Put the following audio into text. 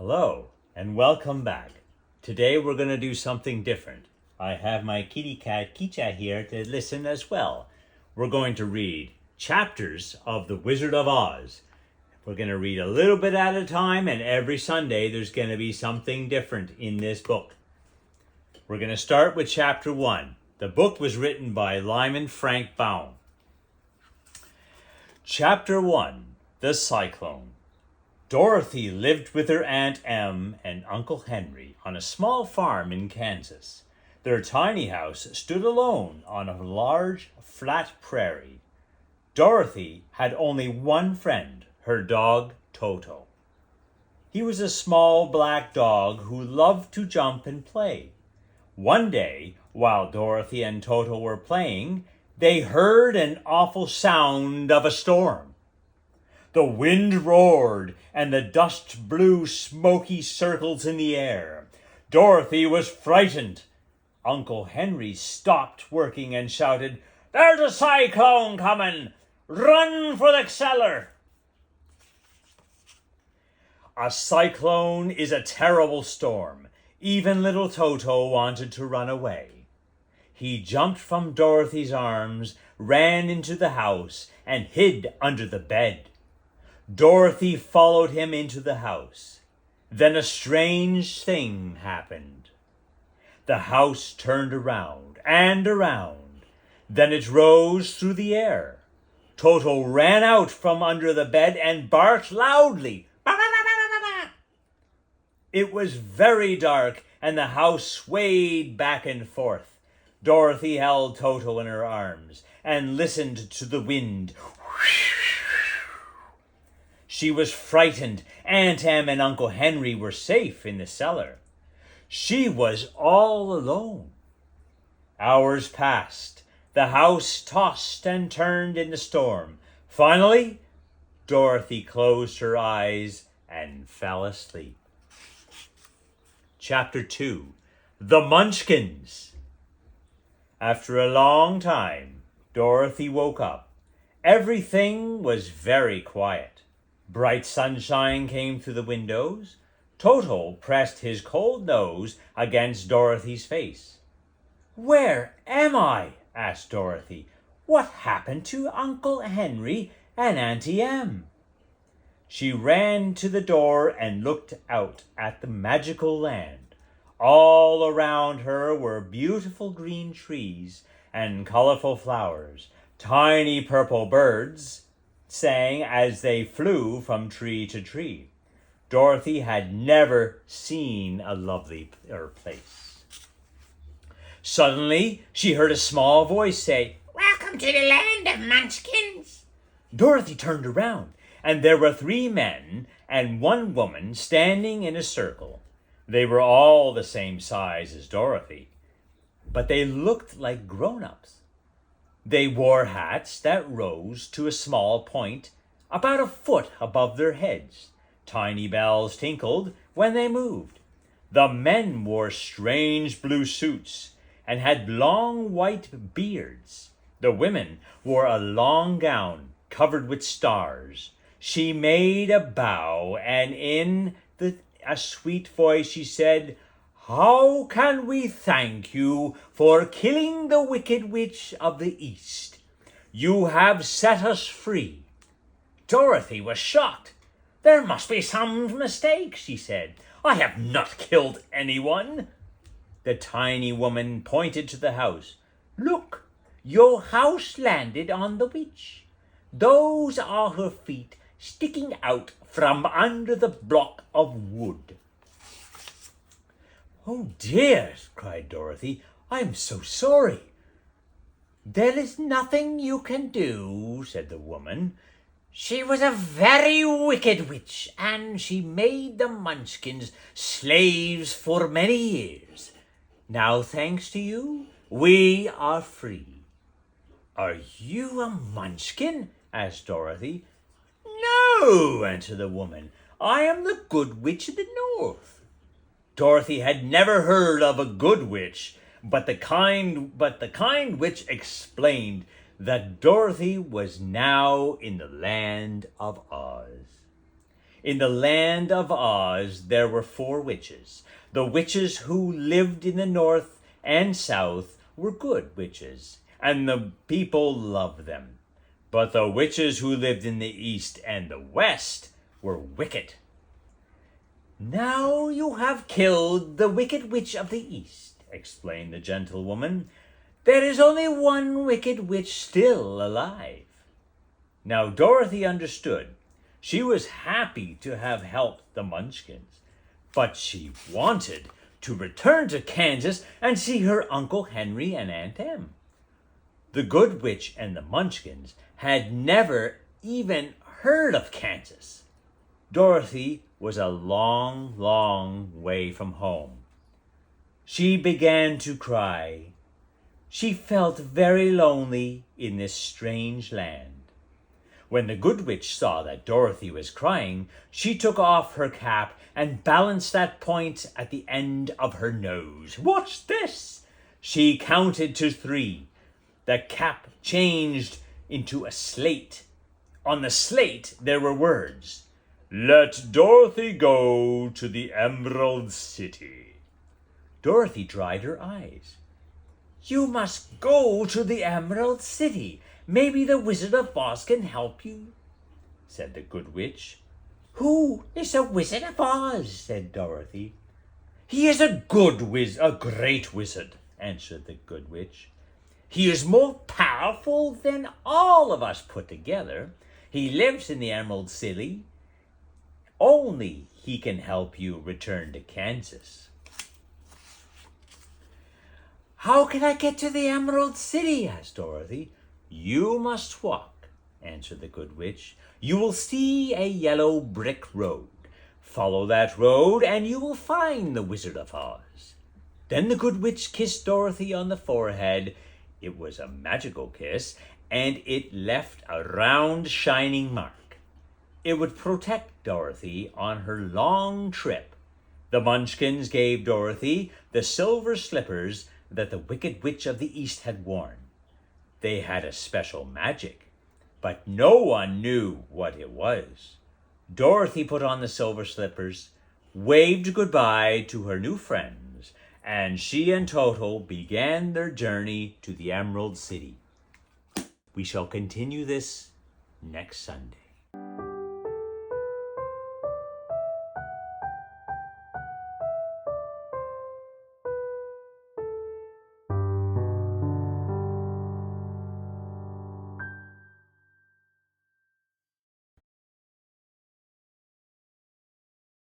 Hello, and welcome back. Today we're going to do something different. I have my kitty cat Kicha here to listen as well. We're going to read chapters of The Wizard of Oz. We're going to read a little bit at a time, and every Sunday there's going to be something different in this book. We're going to start with chapter 1. The book was written by Lyman Frank Baum. Chapter 1. The Cyclone. Dorothy lived with her Aunt Em and Uncle Henry on a small farm in Kansas. Their tiny house stood alone on a large, flat prairie. Dorothy had only one friend, her dog Toto. He was a small black dog who loved to jump and play. One day, while Dorothy and Toto were playing, they heard an awful sound of a storm. The wind roared, and the dust blew smoky circles in the air. Dorothy was frightened. Uncle Henry stopped working and shouted, "There's a cyclone coming! Run for the cellar!" A cyclone is a terrible storm. Even little Toto wanted to run away. He jumped from Dorothy's arms, ran into the house, and hid under the bed. Dorothy followed him into the house. Then a strange thing happened. The house turned around and around. Then it rose through the air. Toto ran out from under the bed and barked loudly. It was very dark, and the house swayed back and forth. Dorothy held Toto in her arms and listened to the wind. She was frightened. Aunt Em and Uncle Henry were safe in the cellar. She was all alone. Hours passed. The house tossed and turned in the storm. Finally, Dorothy closed her eyes and fell asleep. Chapter 2. The Munchkins. After a long time, Dorothy woke up. Everything was very quiet. Bright sunshine came through the windows. Toto pressed his cold nose against Dorothy's face. "Where am I?" asked Dorothy. "What happened to Uncle Henry and Auntie Em?" She ran to the door and looked out at the magical land. All around her were beautiful green trees and colorful flowers. Tiny purple birds sang as they flew from tree to tree. Dorothy had never seen a lovelier place. Suddenly, she heard a small voice say, "Welcome to the land of Munchkins." Dorothy turned around, and there were 3 men and 1 woman standing in a circle. They were all the same size as Dorothy, but they looked like grown-ups. They wore hats that rose to a small point about a foot above their heads. Tiny bells tinkled when they moved. The men wore strange blue suits and had long white beards. The women wore a long gown covered with stars. She made a bow, and in a sweet voice she said, "How can we thank you for killing the Wicked Witch of the East? You have set us free." Dorothy was shocked. "There must be some mistake," she said. "I have not killed anyone." The tiny woman pointed to the house. "Look, your house landed on the witch. Those are her feet sticking out from under the block of wood." "Oh dear," cried Dorothy, "I'm so sorry." "There is nothing you can do," said the woman. "She was a very wicked witch, and she made the Munchkins slaves for many years. Now, thanks to you, we are free." "Are you a Munchkin?" asked Dorothy. "No," answered the woman. "I am the Good Witch of the North." Dorothy had never heard of a good witch, but the kind witch explained that Dorothy was now in the land of Oz. In the land of Oz, there were 4 witches. The witches who lived in the north and south were good witches, and the people loved them. But the witches who lived in the east and the west were wicked. "Now you have killed the wicked witch of the east," explained the gentlewoman. "There is only one wicked witch still alive." Now Dorothy understood. She was happy to have helped the Munchkins, but she wanted to return to Kansas and see her Uncle Henry and Aunt Em. The good witch and the Munchkins had never even heard of Kansas. Dorothy was a long, long way from home. She began to cry. She felt very lonely in this strange land. When the good witch saw that Dorothy was crying, she took off her cap and balanced that point at the end of her nose. "What's this?" She counted to 3. The cap changed into a slate. On the slate there were words, "Let Dorothy go to the Emerald City." Dorothy dried her eyes. "You must go to the Emerald City. Maybe the Wizard of Oz can help you," said the good witch. "Who is the Wizard of Oz?" said Dorothy. "He is a great wizard," answered the good witch. "He is more powerful than all of us put together. He lives in the Emerald City. Only he can help you return to Kansas." "How can I get to the Emerald City?" asked Dorothy. "You must walk," answered the good witch. "You will see a yellow brick road. Follow that road and you will find the Wizard of Oz." Then the good witch kissed Dorothy on the forehead. It was a magical kiss, and it left a round, shining mark. It would protect Dorothy on her long trip. The Munchkins gave Dorothy the silver slippers that the Wicked Witch of the East had worn. They had a special magic, but no one knew what it was. Dorothy put on the silver slippers, waved goodbye to her new friends, and she and Toto began their journey to the Emerald City. We shall continue this next Sunday.